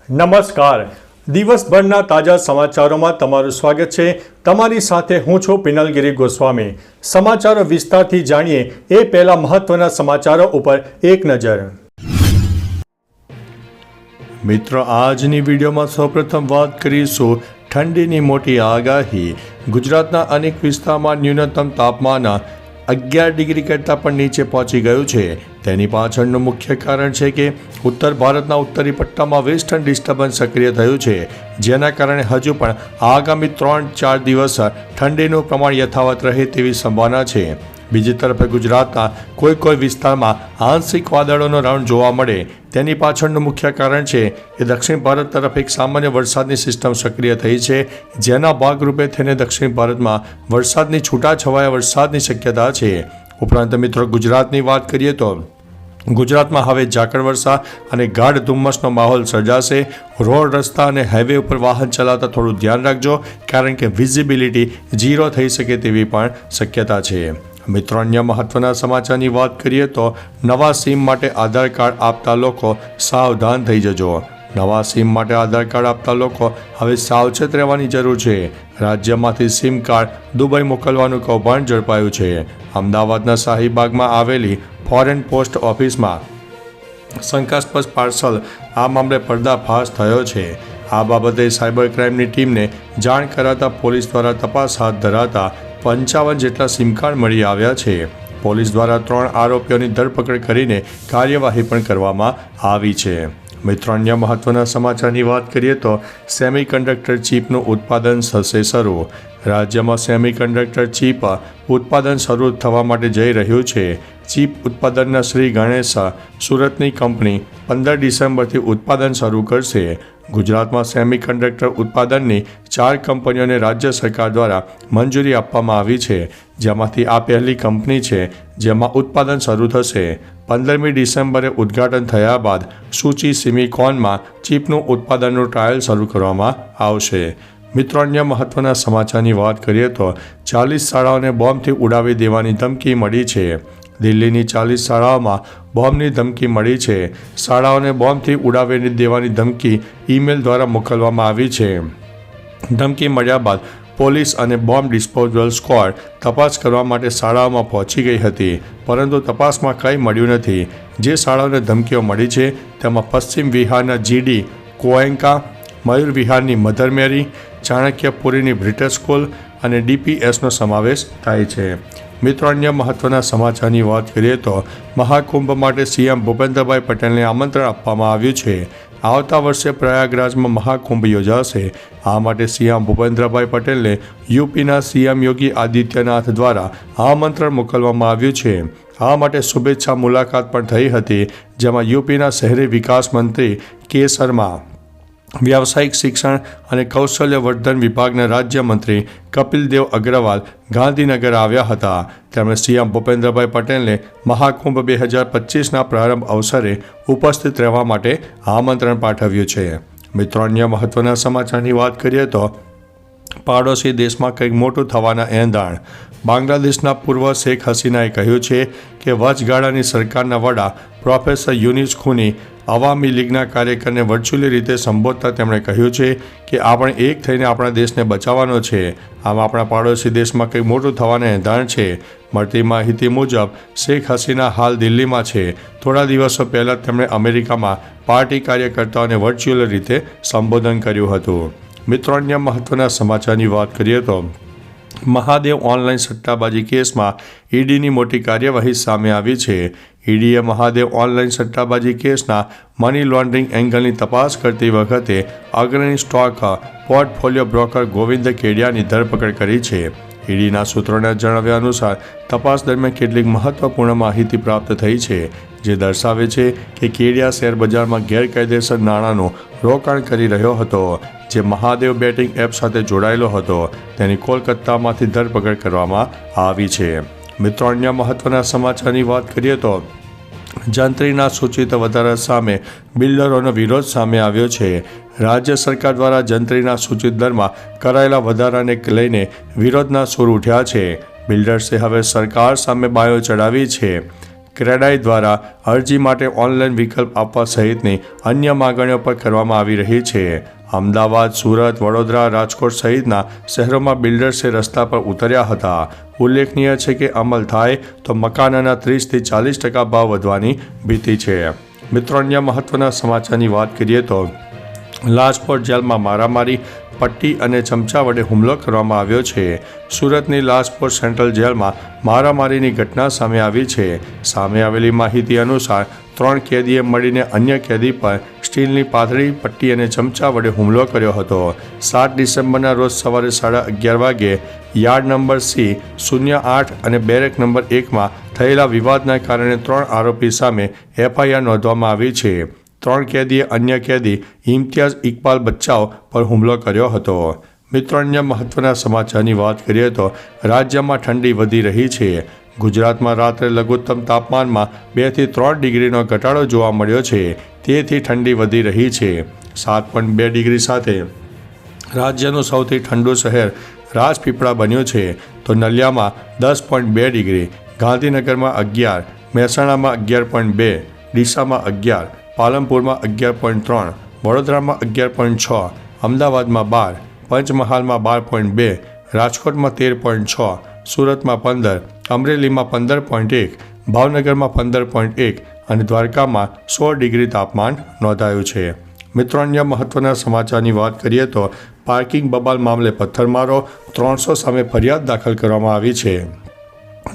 નમસ્કાર. દિવસભરના તાજા સમાચારોમાં તમારું સ્વાગત છે. તમારી સાથે હું છું પિનલગીરી ગોસ્વામી. સમાચારો વિસ્તારથી જાણીએ એ પહેલા મહત્વના સમાચારો ઉપર એક નજર. મિત્રો, આજની વિડીયોમાં સૌપ્રથમ વાત કરીશું ઠંડીની મોટી આગાહી. ગુજરાતના અનેક વિસ્તારમાં ન્યૂનતમ તાપમાન 11 ડિગ્રી કરતાં પણ નીચે પહોંચી ગયું છે. તેની પાછળનું મુખ્ય કારણ છે કે ઉત્તર ભારતના ઉત્તરી પટ્ટામાં વેસ્ટર્ન ડિસ્ટર્બન્સ સક્રિય થયું છે, જેના કારણે હજુ પણ આગામી 3-4 દિવસ ઠંડીનું પ્રમાણ યથાવત રહે તેવી સંભાવના છે. બીજી તરફ ગુજરાતના કોઈ વિસ્તારમાં આંશિક વાદળોનો રાઉન્ડ જોવા મળે. તેની પાછળનું મુખ્ય કારણ છે કે દક્ષિણ ભારત તરફ એક સામાન્ય વરસાદની સિસ્ટમ સક્રિય થઈ છે, જેના ભાગરૂપે થઈને દક્ષિણ ભારતમાં વરસાદની છૂટાછવાયા વરસાદની શક્યતા છે. ઉપરાંત મિત્રો, ગુજરાતની વાત કરીએ તો ગુજરાતમાં હવે ઝાકળ વર્ષા અને ગાઢ ધુમ્મસનો માહોલ સર્જાશે. રોડ, રસ્તા અને હાઈવે ઉપર વાહન ચલાવતા થોડું ધ્યાન રાખજો, કારણ કે વિઝિબિલિટી 0 થઈ શકે તેવી પણ શક્યતા છે. મિત્રો, અન્ય મહત્વના સમાચારની વાત કરીએ તો નવા સિમ માટે આધાર કાર્ડ આપતા લોકો સાવધાન થઈ જજો. નવા સિમ માટે આધાર કાર્ડ આપતા લોકો હવે સાવચેત રહેવાની જરૂર છે. રાજ્યમાંથી સિમ કાર્ડ દુબઈ મોકલવાનું કૌભાંડ ઝડપાયું છે. અમદાવાદના શાહીબાગમાં આવેલી ફોરેન પોસ્ટ ઓફિસમાં શંકાસ્પદ પાર્સલ આ મામલે પર્દાફાશ થયો છે. આ બાબતે સાયબર ક્રાઇમની ટીમને જાણ કરાતા પોલીસ દ્વારા તપાસ હાથ ધરાતા 55 જેટલા સિમ કાર્ડ મળી આવ્યા છે. પોલીસ દ્વારા 3 આરોપીઓની ધરપકડ કરીને કાર્યવાહી પણ કરવામાં આવી છે. મિત્રો, અન્ય મહત્વના સમાચારની વાત કરીએ તો સેમિકન્ડક્ટર ચિપનું ઉત્પાદન થશે શરૂ. રાજ્યમાં સેમિકન્ડક્ટર ચિપ ઉત્પાદન શરૂ થવા માટે જઈ રહ્યું છે. ચિપ ઉત્પાદનના શ્રી ગણેશ સુરતની કંપની 15 ડિસેમ્બરથી ઉત્પાદન શરૂ કરશે. ગુજરાતમાં સેમિકન્ડક્ટર ઉત્પાદનની 4 કંપનીઓને રાજ્ય સરકાર દ્વારા મંજૂરી આપવામાં આવી છે, જેમાંથી આ પહેલી કંપની છે જેમાં ઉત્પાદન શરૂ થશે. 15મી ડિસેમ્બરે ઉદ્ઘાટન થયા બાદ સૂચિ સિમિકોનમાં ચિપનું ઉત્પાદનનું ટ્રાયલ શરૂ કરવામાં આવશે. મિત્રો, અન્ય મહત્વના સમાચારની વાત કરીએ તો 40 શાળાઓને બોમ્બથી ઉડાવી દેવાની ધમકી મળી છે. દિલ્હીની 40 શાળાઓમાં બોમ્બની ધમકી મળી છે. શાળાઓને બોમ્બથી ઉડાવી દેવાની ધમકી ઈમેલ દ્વારા મોકલવામાં આવી છે. ધમકી મળ્યા બાદ પોલીસ અને બોમ્બ ડિસ્પોઝલ સ્ક્વોડ તપાસ કરવા માટે શાળાઓમાં પહોંચી ગઈ હતી, પરંતુ તપાસમાં કંઈ મળ્યું નથી. જે શાળાઓને ધમકીઓ મળી છે તેમાં પશ્ચિમ વિહારના GD કોએન્કા, મયુર વિહારની મધર મેરી, ચાણક્યપુરીની બ્રિટિશ સ્કૂલ અને DPSનો સમાવેશ થાય છે. મિત્રો, અન્ય મહત્વના સમાચારની વાત કરીએ તો મહાકુંભ માટે CM ભૂપેન્દ્રભાઈ પટેલને આમંત્રણ આપવામાં આવ્યું છે. આવતા વર્ષે પ્રયાગરાજમાં મહાકુંભ યોજાશે. આ માટે CM ભૂપેન્દ્રભાઈ પટેલને UPના CM યોગી આદિત્યનાથ દ્વારા આમંત્રણ મોકલવામાં આવ્યું છે. આ માટે શુભેચ્છા મુલાકાત પણ થઈ હતી, જેમાં UPના શહેરી વિકાસ મંત્રી K. શર્મા, વ્યાવસાયિક શિક્ષણ અને કૌશલ્યવર્ધન વિભાગના રાજ્યમંત્રી કપિલદેવ અગ્રવાલ ગાંધીનગર આવ્યા હતા. તેમણે CM ભૂપેન્દ્રભાઈ પટેલને મહાકુંભ 2025ના પ્રારંભ અવસરે ઉપસ્થિત રહેવા માટે આમંત્રણ પાઠવ્યું છે. મિત્રો, અન્ય મહત્વના સમાચારની વાત કરીએ તો પાડોશી દેશમાં કંઈક મોટું થવાના એંધાણ. બાંગ્લાદેશના પૂર્વ શેખ હસીનાએ કહ્યું છે કે વચગાળાની સરકારના વડા પ્રોફેસર યુનિસ ખૂની અવામી લીગના કાર્યકરને વર્ચ્યુઅલી રીતે સંબોધતા તેમણે કહ્યું છે કે આપણે એક થઈને આપણા દેશને બચાવવાનો છે. આમ આપણા પાડોશી દેશમાં કંઈક મોટું થવાના એંધાણ છે. મળતી માહિતી મુજબ શેખ હસીના હાલ દિલ્હીમાં છે. થોડા દિવસો પહેલાં તેમણે અમેરિકામાં પાર્ટી કાર્યકર્તાઓને વર્ચ્યુઅલ રીતે સંબોધન કર્યું હતું. મિત્રો, અન્ય મહત્વના સમાચારની વાત કરીએ તો મહાદેવ ઓનલાઈન સટ્ટાબાજી કેસમાં ઈડીની મોટી કાર્યવાહી સામે આવી છે. ઈડીએ મહાદેવ ઓનલાઈન સટ્ટાબાજી કેસના મની લોન્ડરિંગ એંગલની તપાસ કરતી વખતે અગ્રણી સ્ટોક પોર્ટફોલિયો બ્રોકર ગોવિંદ કેડિયાની ધરપકડ કરી છે. ઈડીના સૂત્રોના જણાવ્યા અનુસાર તપાસ દરમિયાન કેટલીક મહત્વપૂર્ણ માહિતી પ્રાપ્ત થઈ છે, જે દર્શાવે છે કે કેડિયા શેર બજારમાં ગેરકાયદેસર નાણાંનું રોકાણ કરી રહ્યો હતો, જે મહાદેવ બેટિંગ એપ સાથે જોડાયેલો હતો. તેની કોલકાતામાંથી ધરપકડ કરવામાં આવી છે. મિત્રો, અન્ય મહત્વના સમાચારની વાત કરીએ તો જંત્રીના સૂચિત વધારા સામે બિલ્ડરોનો વિરોધ સામે આવ્યો છે. રાજ્ય સરકાર દ્વારા જંત્રીના સૂચિત દરમાં કરાયેલા વધારાને લઈને વિરોધના સૂર ઉઠ્યા છે. બિલ્ડર્સે હવે સરકાર સામે બાયો ચડાવી છે. ક્રેડાઈ દ્વારા અરજી માટે ઓનલાઈન વિકલ્પ આપવા સહિતની અન્ય માગણીઓ પર કરવામાં આવી રહી છે. અમદાવાદ, સુરત, વડોદરા, રાજકોટ સહિતના શહેરોમાં બિલ્ડર્સે રસ્તા પર ઉતર્યા હતા. ઉલ્લેખનીય છે કે અમલ થાય તો મકાનના 30 થી 40% ભાવ વધવાની ભીતિ છે. મિત્રો, અન્ય મહત્વના સમાચારની વાત કરીએ તો લાજપોર જેલમાં મારામારી, પટ્ટી અને ચમચા વડે હુમલો કરવામાં આવ્યો છે. સુરતની લાજપોર સેન્ટ્રલ જેલમાં મારામારીની ઘટના સામે આવી છે. સામે આવેલી માહિતી અનુસાર 3 કેદીએ મળીને અન્ય કેદી પર સ્ટીલની પાથરી, પટ્ટી અને ચમચા વડે હુમલો કર્યો હતો. 7 ડિસેમ્બરના રોજ સવારે 11:30 વાગ્યે યાર્ડ નંબર C-08 અને બેરેક નંબર 1માં થયેલા વિવાદના કારણે 3 આરોપી સામે FIR નોંધવામાં આવી છે. 3 કેદીએ અન્ય કેદી ઇમ્તિયાઝ ઇકબાલ બચ્ચાઓ પર હુમલો કર્યો હતો. મિત્રો, અન્ય મહત્વના સમાચારની વાત કરીએ તો રાજ્યમાં ઠંડી વધી રહી છે. ગુજરાતમાં રાત્રે લઘુત્તમ તાપમાનમાં 2 થી 3 ડિગ્રીનો ઘટાડો જોવા મળ્યો છે. તેથી ઠંડી વધી રહી છે. 7.2 ડિગ્રી સાથે રાજ્યનું સૌથી ઠંડુ શહેર રાજપીપળા બન્યું છે. તો નલિયામાં 10.2 ડિગ્રી, ગાંધીનગરમાં 11, મહેસાણામાં 11.2, ડીસામાં 11, પાલનપુરમાં 11.3, વડોદરામાં 11.6, અમદાવાદમાં 12, પંચમહાલમાં 12.2, રાજકોટમાં 13.6, સુરતમાં 15, અમરેલીમાં 15.1, ભાવનગરમાં 15.1 અને દ્વારકામાં 16 ડિગ્રી તાપમાન નોંધાયું છે. મિત્રો, અન્ય મહત્વના સમાચારની વાત કરીએ તો પાર્કિંગ બબાલ મામલે પથ્થરમારો, 300 સામે ફરિયાદ દાખલ કરવામાં આવી છે.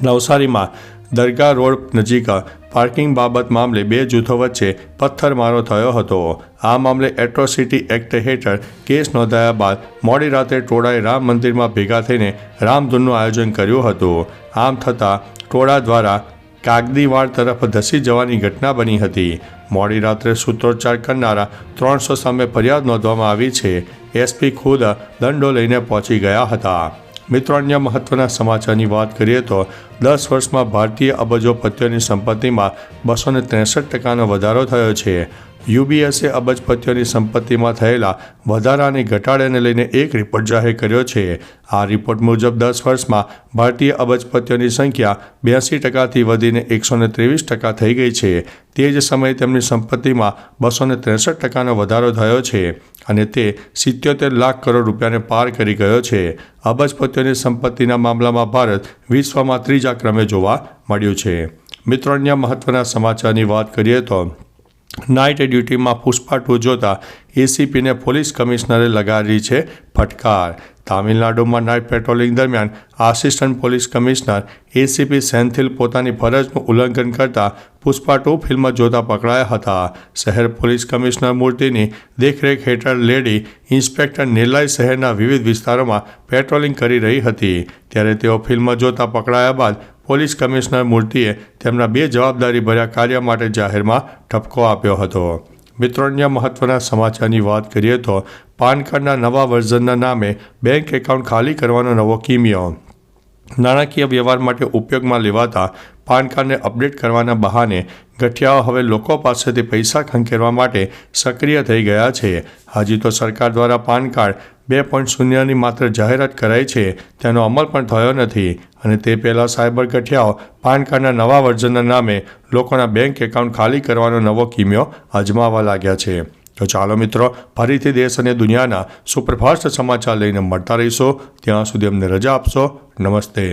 નવસારીમાં દરગાહ રોડ નજીક પાર્કિંગ બાબત મામલે 2 જૂથો વચ્ચે પથ્થરમારો થયો હતો. આ મામલે એટ્રોસિટી એક્ટ હેઠળ કેસ નોંધાયા બાદ મોડી રાત્રે ટોળાએ રામ મંદિરમાં ભેગા થઈને રામધૂનનું આયોજન કર્યું હતું. આમ થતાં ટોળા દ્વારા કાગદીવાડ તરફ ધસી જવાની ઘટના બની હતી. મોડી રાત્રે સૂત્રોચ્ચાર કરનારા 300 સામે ફરિયાદ નોંધવામાં આવી છે. SP ખુદ દંડો લઈને પહોંચી ગયા હતા. મિત્રો, અન્ય મહત્વના સમાચારની વાત કરીએ તો 10 વર્ષમાં ભારતીય અબજોપતિઓની સંપત્તિમાં 263% વધારો થયો છે. UBSએ અબજપતિઓની સંપત્તિમાં થયેલા વધારાની ઘટાડાને લઈને એક રિપોર્ટ જાહેર કર્યો છે. આ રિપોર્ટ મુજબ 10 વર્ષમાં ભારતીય અબજપતિઓની સંખ્યા 82%થી વધીને 123% થઈ ગઈ છે. તે જ સમયે તેમની સંપત્તિમાં 263%નો વધારો થયો છે અને તે 77 લાખ કરોડ રૂપિયાને પાર કરી ગયો છે. અબજપતિઓની સંપત્તિના મામલામાં ભારત વિશ્વમાં 3જા ક્રમે જોવા મળ્યું છે. મિત્રો, અન્ય મહત્વના સમાચારની વાત કરીએ તો નાઇટ ડ્યુટીમાં પુષ્પા 2 જોતા ACPને પોલીસ કમિશનરે લગાડી છે ફટકાર. તામિલનાડુમાં નાઇટ પેટ્રોલિંગ દરમિયાન assistant police commissioner ACP Senthil પોતાની ફરજનું ઉલ્લંઘન કરતા પુષ્પા 2 ફિલ્મ જોતા પકડાયા હતા. શહેર પોલીસ કમિશનર મૂર્તિની દેખરેખ હેઠળ લેડી ઇન્સ્પેક્ટર નિર્લાઈ શહેરના વિવિધ વિસ્તારોમાં પેટ્રોલિંગ કરી રહી હતી. ત્યારે તેઓ ફિલ્મ જોતા પકડાયા બાદ પોલીસ કમિશનર મૂર્તિએ તેમના 2 જવાબદારીભર્યા કાર્ય માટે જાહેરમાં ઠપકો આપ્યો હતો. મિત્રો, અન્ય મહત્વના સમાચારની વાત કરીએ તો પાન કાર્ડના નવા વર્ઝનના નામે બેંક એકાઉન્ટ ખાલી કરવાનો નવો કિમિયો. નાણાકીય વ્યવહાર માટે ઉપયોગમાં લેવાતા પાન કાર્ડને અપડેટ કરવાના બહાને ગઠિયાઓ હવે લોકો પાસેથી પૈસા ખંખેરવા માટે સક્રિય થઈ ગયા છે. હજી તો સરકાર દ્વારા પાન કાર્ડ 2.0ની માત્ર જાહેરાત કરાઈ છે, તેનો અમલ પણ થયો નથી અને તે પહેલાં સાયબર ગઠિયાઓ પાન કાર્ડના નવા વર્ઝનના નામે લોકોના બેંક એકાઉન્ટ ખાલી કરવાનો નવો કિમિયો અજમાવવા લાગ્યા છે. તો ચાલો મિત્રો, ફરીથી દેશ અને દુનિયાના સુપરફાસ્ટ સમાચાર લઈને મળતા રહીશો. ત્યાં સુધી અમને રજા આપશો. નમસ્તે.